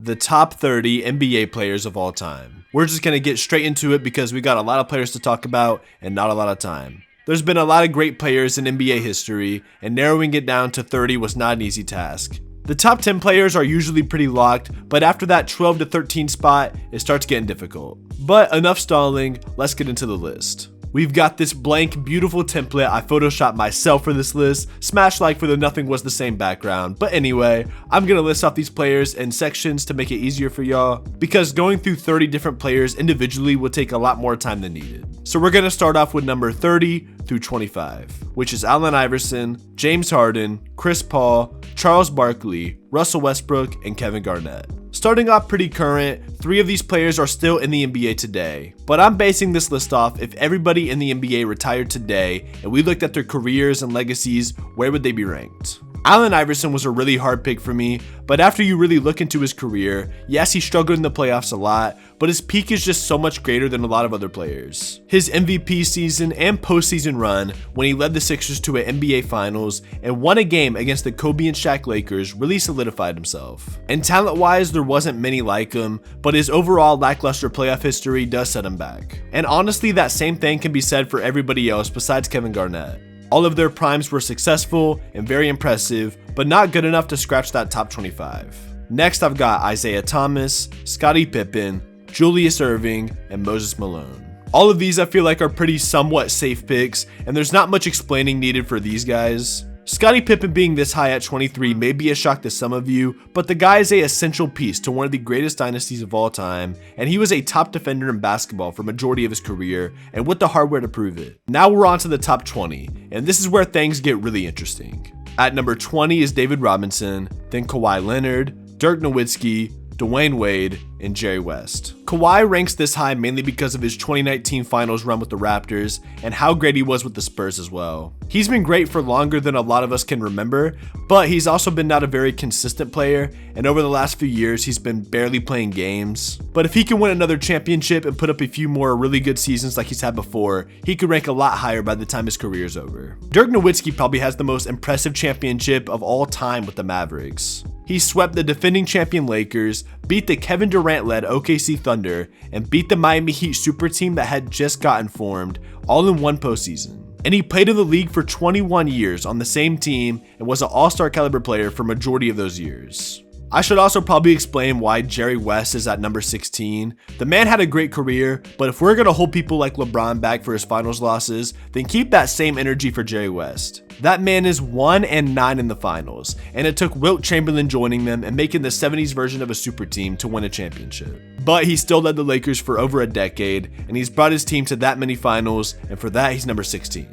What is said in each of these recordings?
the top 30 NBA players of all time. We're just going to get straight into it because we got a lot of players to talk about and not a lot of time. There's been a lot of great players in NBA history, and narrowing it down to 30 was not an easy task. The top 10 players are usually pretty locked, but after that 12 to 13 spot, it starts getting difficult. But enough stalling, let's get into the list. We've got this blank, beautiful template I photoshopped myself for this list. Smash like for the nothing was the same background. But anyway, I'm gonna list off these players in sections to make it easier for y'all, because going through 30 different players individually would take a lot more time than needed. So we're gonna start off with number 30 through 25, which is Allen Iverson, James Harden, Chris Paul, Charles Barkley, Russell Westbrook, and Kevin Garnett. Starting off pretty current, 3 of these players are still in the NBA today, but I'm basing this list off if everybody in the NBA retired today and we looked at their careers and legacies, where would they be ranked? Allen Iverson was a really hard pick for me, but after you really look into his career, yes, he struggled in the playoffs a lot, but his peak is just so much greater than a lot of other players. His MVP season and postseason run, when he led the Sixers to an NBA Finals and won a game against the Kobe and Shaq Lakers, really solidified himself. And talent-wise, there wasn't many like him, but his overall lackluster playoff history does set him back. And honestly, that same thing can be said for everybody else besides Kevin Garnett. All of their primes were successful and very impressive, but not good enough to scratch that top 25. Next, I've got Isaiah Thomas, Scottie Pippen, Julius Erving, and Moses Malone. All of these I feel like are pretty somewhat safe picks, and there's not much explaining needed for these guys. Scottie Pippen being this high at 23 may be a shock to some of you, but the guy is an essential piece to one of the greatest dynasties of all time, and he was a top defender in basketball for a majority of his career, and with the hardware to prove it. Now we're on to the top 20, and this is where things get really interesting. At number 20 is David Robinson, then Kawhi Leonard, Dirk Nowitzki, Dwayne Wade, and Jerry West. Kawhi ranks this high mainly because of his 2019 finals run with the Raptors and how great he was with the Spurs as well. He's been great for longer than a lot of us can remember, but he's also been not a very consistent player, and over the last few years he's been barely playing games. But if he can win another championship and put up a few more really good seasons like he's had before, he could rank a lot higher by the time his career is over. Dirk Nowitzki probably has the most impressive championship of all time with the Mavericks. He swept the defending champion Lakers, beat the Kevin Durant-led OKC Thunder, and beat the Miami Heat super team that had just gotten formed, all in one postseason. And he played in the league for 21 years on the same team and was an all-star caliber player for majority of those years. I should also probably explain why Jerry West is at number 16. The man had a great career, but if we're going to hold people like LeBron back for his finals losses, then keep that same energy for Jerry West. That man is 1-9 in the finals, and it took Wilt Chamberlain joining them and making the 70s version of a super team to win a championship. But he still led the Lakers for over a decade, and he's brought his team to that many finals, and for that he's number 16.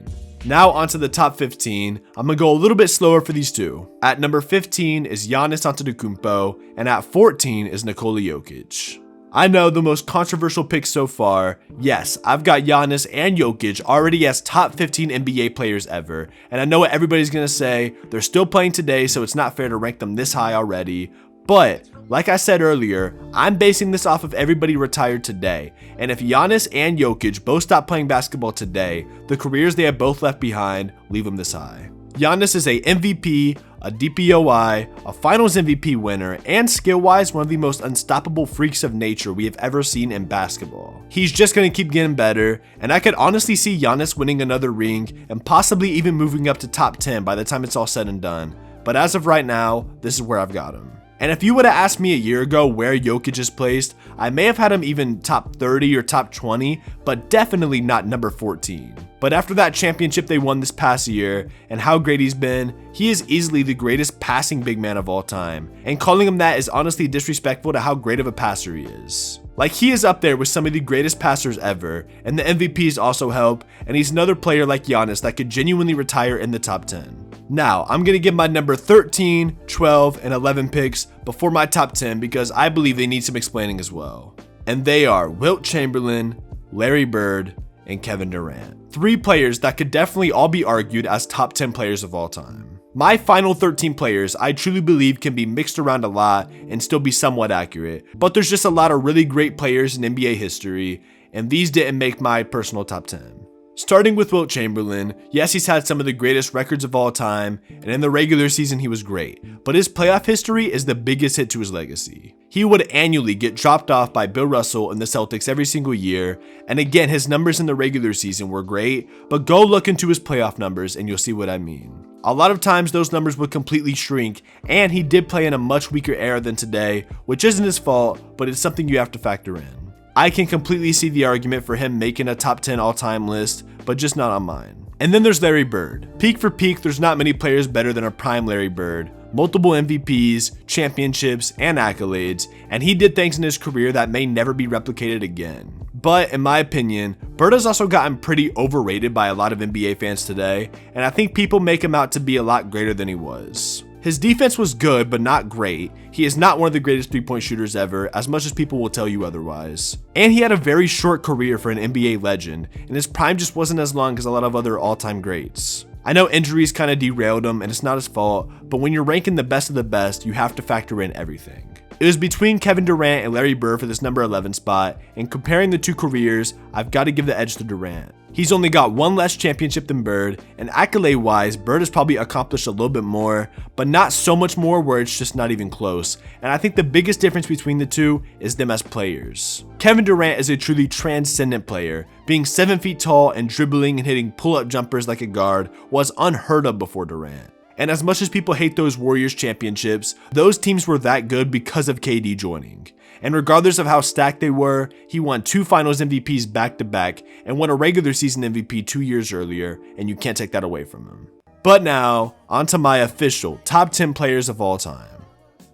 Now onto the top 15. I'm gonna go a little bit slower for these two. At number 15 is Giannis Antetokounmpo, and at 14 is Nikola Jokic. I know, the most controversial pick so far. Yes, I've got Giannis and Jokic already as top 15 NBA players ever, and I know what everybody's gonna say. They're still playing today, so it's not fair to rank them this high already. But like I said earlier, I'm basing this off of everybody retired today, and if Giannis and Jokic both stop playing basketball today, the careers they have both left behind leave them this high. Giannis is a MVP, a DPOI, a Finals MVP winner, and skill-wise one of the most unstoppable freaks of nature we have ever seen in basketball. He's just going to keep getting better, and I could honestly see Giannis winning another ring and possibly even moving up to top 10 by the time it's all said and done. But as of right now, this is where I've got him. And if you would have asked me a year ago where Jokic is placed, I may have had him even top 30 or top 20, but definitely not number 14. But after that championship they won this past year, and how great he's been, he is easily the greatest passing big man of all time. And calling him that is honestly disrespectful to how great of a passer he is. Like, he is up there with some of the greatest passers ever, and the MVPs also help, and he's another player like Giannis that could genuinely retire in the top 10. Now, I'm going to give my number 13, 12, and 11 picks before my top 10 because I believe they need some explaining as well. And they are Wilt Chamberlain, Larry Bird, and Kevin Durant. 3 players that could definitely all be argued as top 10 players of all time. My final 13 players I truly believe can be mixed around a lot and still be somewhat accurate, but there's just a lot of really great players in NBA history, and these didn't make my personal top 10. Starting with Wilt Chamberlain, yes, he's had some of the greatest records of all time, and in the regular season he was great, but his playoff history is the biggest hit to his legacy. He would annually get dropped off by Bill Russell and the Celtics every single year, and again, his numbers in the regular season were great, but go look into his playoff numbers and you'll see what I mean. A lot of times those numbers would completely shrink, and he did play in a much weaker era than today, which isn't his fault, but it's something you have to factor in. I can completely see the argument for him making a top 10 all-time list, but just not on mine. And then there's Larry Bird. Peak for peak, there's not many players better than a prime Larry Bird. Multiple MVPs, championships, and accolades, and he did things in his career that may never be replicated again. But in my opinion, Bird has also gotten pretty overrated by a lot of NBA fans today, and I think people make him out to be a lot greater than he was. His defense was good, but not great. He is not one of the greatest three-point shooters ever, as much as people will tell you otherwise. And he had a very short career for an NBA legend, and his prime just wasn't as long as a lot of other all-time greats. I know injuries kind of derailed him, and it's not his fault, but when you're ranking the best of the best, you have to factor in everything. It was between Kevin Durant and Larry Bird for this number 11 spot, and comparing the two careers, I've got to give the edge to Durant. He's only got one less championship than Bird, and accolade-wise, Bird has probably accomplished a little bit more, but not so much more where it's just not even close, and I think the biggest difference between the two is them as players. Kevin Durant is a truly transcendent player. Being 7 feet tall and dribbling and hitting pull-up jumpers like a guard was unheard of before Durant. And as much as people hate those Warriors championships, those teams were that good because of KD joining. And regardless of how stacked they were, he won 2 finals MVPs back to back and won a regular season MVP 2 years earlier, and you can't take that away from him. But now, onto my official top 10 players of all time.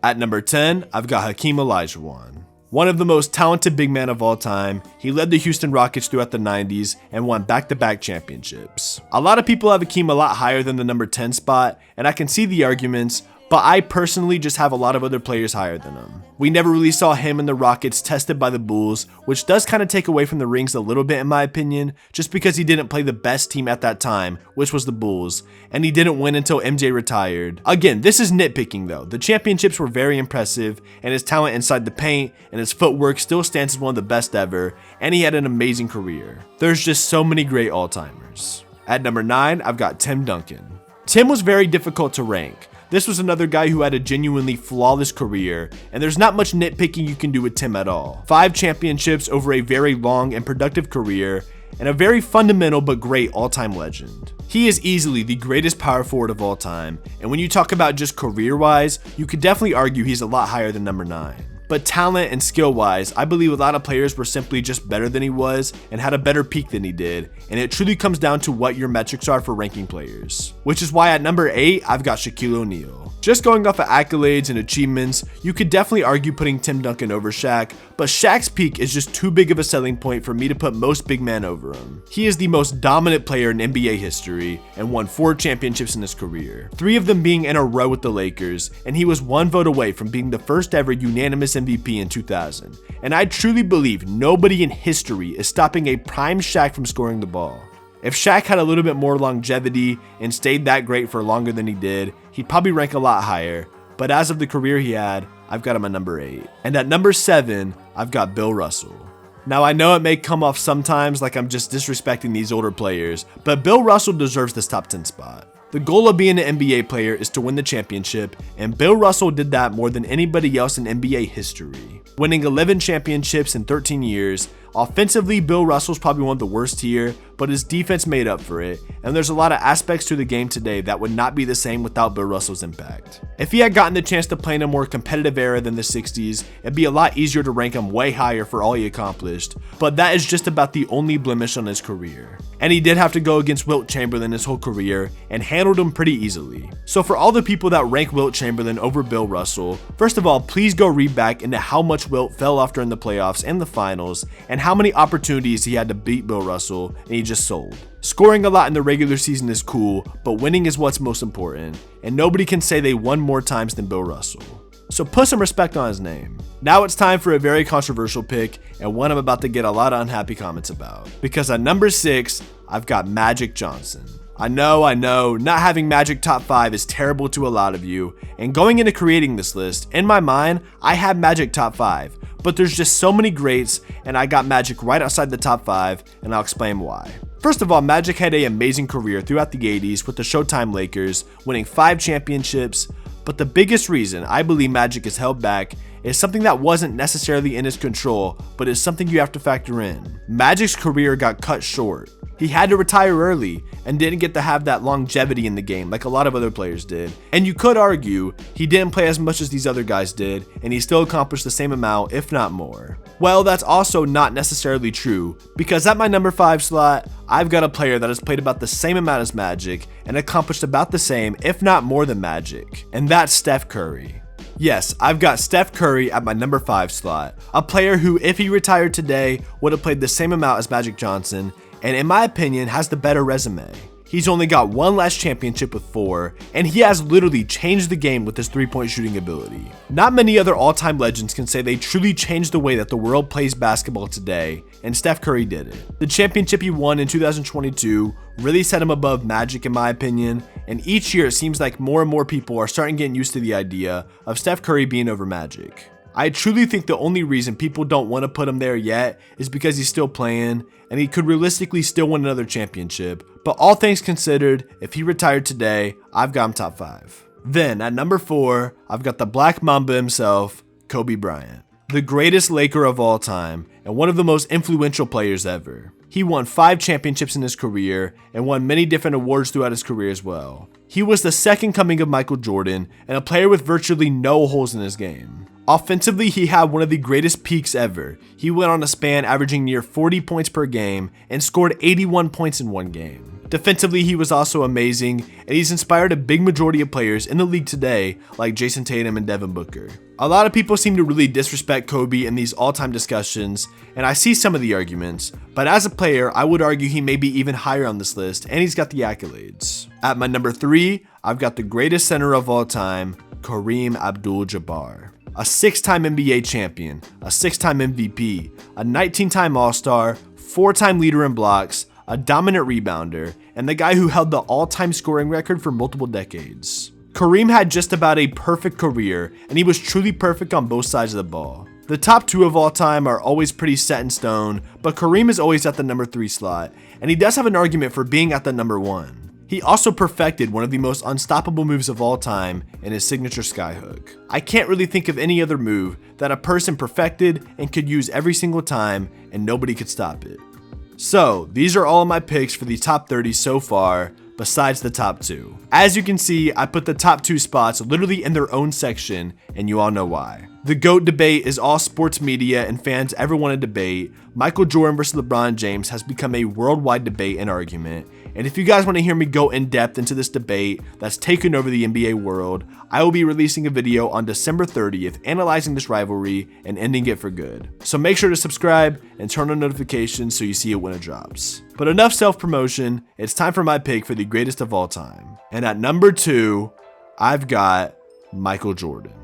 At number 10, I've got Hakeem Olajuwon. One of the most talented big men of all time, he led the Houston Rockets throughout the 90s and won back-to-back championships. A lot of people have Hakeem a lot higher than the number 10 spot, and I can see the arguments, but I personally just have a lot of other players higher than him. We never really saw him and the Rockets tested by the Bulls, which does kind of take away from the rings a little bit in my opinion, just because he didn't play the best team at that time, which was the Bulls, and he didn't win until MJ retired. Again, this is nitpicking though. The championships were very impressive, and his talent inside the paint and his footwork still stands as one of the best ever, and he had an amazing career. There's just so many great all-timers. At number 9, I've got Tim Duncan. Tim was very difficult to rank. This was another guy who had a genuinely flawless career, and there's not much nitpicking you can do with Tim at all. 5 championships over a very long and productive career, and a very fundamental but great all-time legend. He is easily the greatest power forward of all time, and when you talk about just career-wise, you could definitely argue he's a lot higher than number 9. But talent and skill-wise, I believe a lot of players were simply just better than he was and had a better peak than he did, and it truly comes down to what your metrics are for ranking players. Which is why at number 8, I've got Shaquille O'Neal. Just going off of accolades and achievements, you could definitely argue putting Tim Duncan over Shaq, but Shaq's peak is just too big of a selling point for me to put most big men over him. He is the most dominant player in NBA history and won 4 championships in his career, 3 of them being in a row with the Lakers, and he was 1 vote away from being the first ever unanimous MVP in 2000. And I truly believe nobody in history is stopping a prime Shaq from scoring the ball. If Shaq had a little bit more longevity and stayed that great for longer than he did, he'd probably rank a lot higher, but as of the career he had, I've got him at number 8. And at number 7, I've got Bill Russell. Now I know it may come off sometimes like I'm just disrespecting these older players, but Bill Russell deserves this top 10 spot. The goal of being an NBA player is to win the championship, and Bill Russell did that more than anybody else in NBA history. Winning 11 championships in 13 years, offensively Bill Russell's probably one of the worst here, but his defense made up for it, and there's a lot of aspects to the game today that would not be the same without Bill Russell's impact. If he had gotten the chance to play in a more competitive era than the 60s, it'd be a lot easier to rank him way higher for all he accomplished, but that is just about the only blemish on his career. And he did have to go against Wilt Chamberlain his whole career, and handled him pretty easily. So for all the people that rank Wilt Chamberlain over Bill Russell, first of all, please go read back into how much Wilt fell off during the playoffs and the finals, and how many opportunities he had to beat Bill Russell, and he just sold. Scoring a lot in the regular season is cool, but winning is what's most important, and nobody can say they won more times than Bill Russell. So put some respect on his name. Now it's time for a very controversial pick, and one I'm about to get a lot of unhappy comments about. Because at number 6, I've got Magic Johnson. I know, not having Magic top 5 is terrible to a lot of you, and going into creating this list, in my mind, I had Magic top 5, but there's just so many greats, and I got Magic right outside the top 5, and I'll explain why. First of all, Magic had an amazing career throughout the 80s with the Showtime Lakers, winning 5 championships, but the biggest reason I believe Magic is held back is something that wasn't necessarily in his control, but is something you have to factor in. Magic's career got cut short. He had to retire early and didn't get to have that longevity in the game like a lot of other players did. And you could argue he didn't play as much as these other guys did, and he still accomplished the same amount, if not more. Well, that's also not necessarily true, because at my number 5 slot, I've got a player that has played about the same amount as Magic and accomplished about the same, if not more than Magic, and that's Steph Curry. Yes, I've got Steph Curry at my number 5 slot, a player who, if he retired today, would have played the same amount as Magic Johnson, and in my opinion, has the better resume. He's only got one last championship with 4, and he has literally changed the game with his 3-point shooting ability. Not many other all-time legends can say they truly changed the way that the world plays basketball today, and Steph Curry did it. The championship he won in 2022 really set him above Magic in my opinion, and each year it seems like more and more people are starting getting used to the idea of Steph Curry being over Magic. I truly think the only reason people don't want to put him there yet is because he's still playing, and he could realistically still win another championship. But all things considered, if he retired today, I've got him top 5. Then at number 4, I've got the Black Mamba himself, Kobe Bryant. The greatest Laker of all time, and one of the most influential players ever. He won 5 championships in his career, and won many different awards throughout his career as well. He was the second coming of Michael Jordan, and a player with virtually no holes in his game. Offensively, he had one of the greatest peaks ever. He went on a span averaging near 40 points per game and scored 81 points in one game. Defensively, he was also amazing, and he's inspired a big majority of players in the league today, like Jason Tatum and Devin Booker. A lot of people seem to really disrespect Kobe in these all-time discussions, and I see some of the arguments, but as a player, I would argue he may be even higher on this list, and he's got the accolades. At my number 3, I've got the greatest center of all time, Kareem Abdul-Jabbar. A 6-time NBA champion, a 6-time MVP, a 19-time All-Star, 4-time leader in blocks, a dominant rebounder, and the guy who held the all-time scoring record for multiple decades. Kareem had just about a perfect career, and he was truly perfect on both sides of the ball. The top 2 of all time are always pretty set in stone, but Kareem is always at the number 3 slot, and he does have an argument for being at the number 1. He also perfected one of the most unstoppable moves of all time in his signature skyhook. I can't really think of any other move that a person perfected and could use every single time and nobody could stop it. So, these are all of my picks for the top 30 so far, besides the top 2. As you can see, I put the top 2 spots literally in their own section, and you all know why. The GOAT debate is all sports media and fans ever want to debate. Michael Jordan versus LeBron James has become a worldwide debate and argument. And if you guys want to hear me go in depth into this debate that's taken over the NBA world, I will be releasing a video on December 30th analyzing this rivalry and ending it for good. So make sure to subscribe and turn on notifications so you see it when it drops. But enough self-promotion, it's time for my pick for the greatest of all time. And at number 2, I've got Michael Jordan.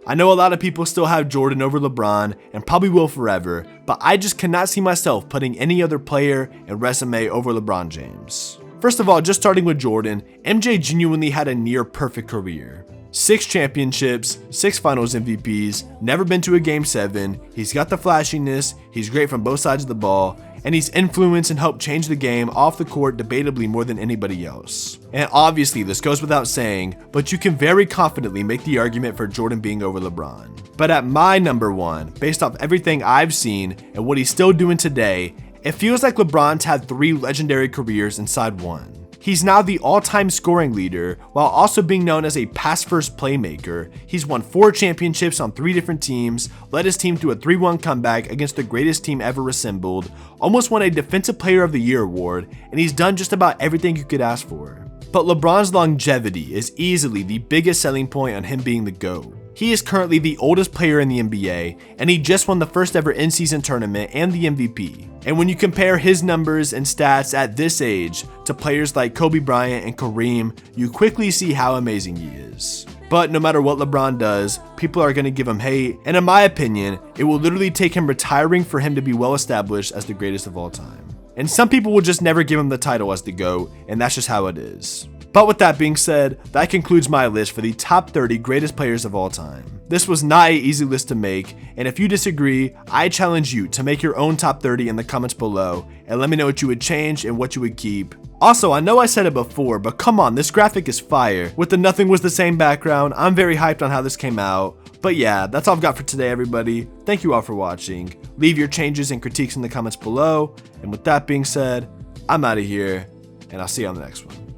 I know a lot of people still have Jordan over LeBron and probably will forever, but I just cannot see myself putting any other player and resume over LeBron James. First of all, just starting with Jordan, MJ genuinely had a near perfect career. 6 championships, 6 finals MVPs, never been to a game 7, he's got the flashiness, he's great from both sides of the ball, and he's influenced and helped change the game off the court debatably more than anybody else. And obviously this goes without saying, but you can very confidently make the argument for Jordan being over LeBron. But at my number 1, based off everything I've seen and what he's still doing today, it feels like LeBron's had 3 legendary careers inside one. He's now the all-time scoring leader, while also being known as a pass-first playmaker. He's won 4 championships on 3 different teams, led his team to a 3-1 comeback against the greatest team ever assembled, almost won a Defensive Player of the Year award, and he's done just about everything you could ask for. But LeBron's longevity is easily the biggest selling point on him being the GOAT. He is currently the oldest player in the NBA, and he just won the first ever in-season tournament and the MVP. And when you compare his numbers and stats at this age to players like Kobe Bryant and Kareem, you quickly see how amazing he is. But no matter what LeBron does, people are going to give him hate, and in my opinion, it will literally take him retiring for him to be well established as the greatest of all time. And some people will just never give him the title as the GOAT, and that's just how it is. But with that being said, that concludes my list for the top 30 greatest players of all time. This was not an easy list to make, and if you disagree, I challenge you to make your own top 30 in the comments below, and let me know what you would change and what you would keep. Also, I know I said it before, but come on, this graphic is fire. With the nothing was the same background, I'm very hyped on how this came out. But yeah, that's all I've got for today, everybody. Thank you all for watching. Leave your changes and critiques in the comments below, and with that being said, I'm out of here, and I'll see you on the next one.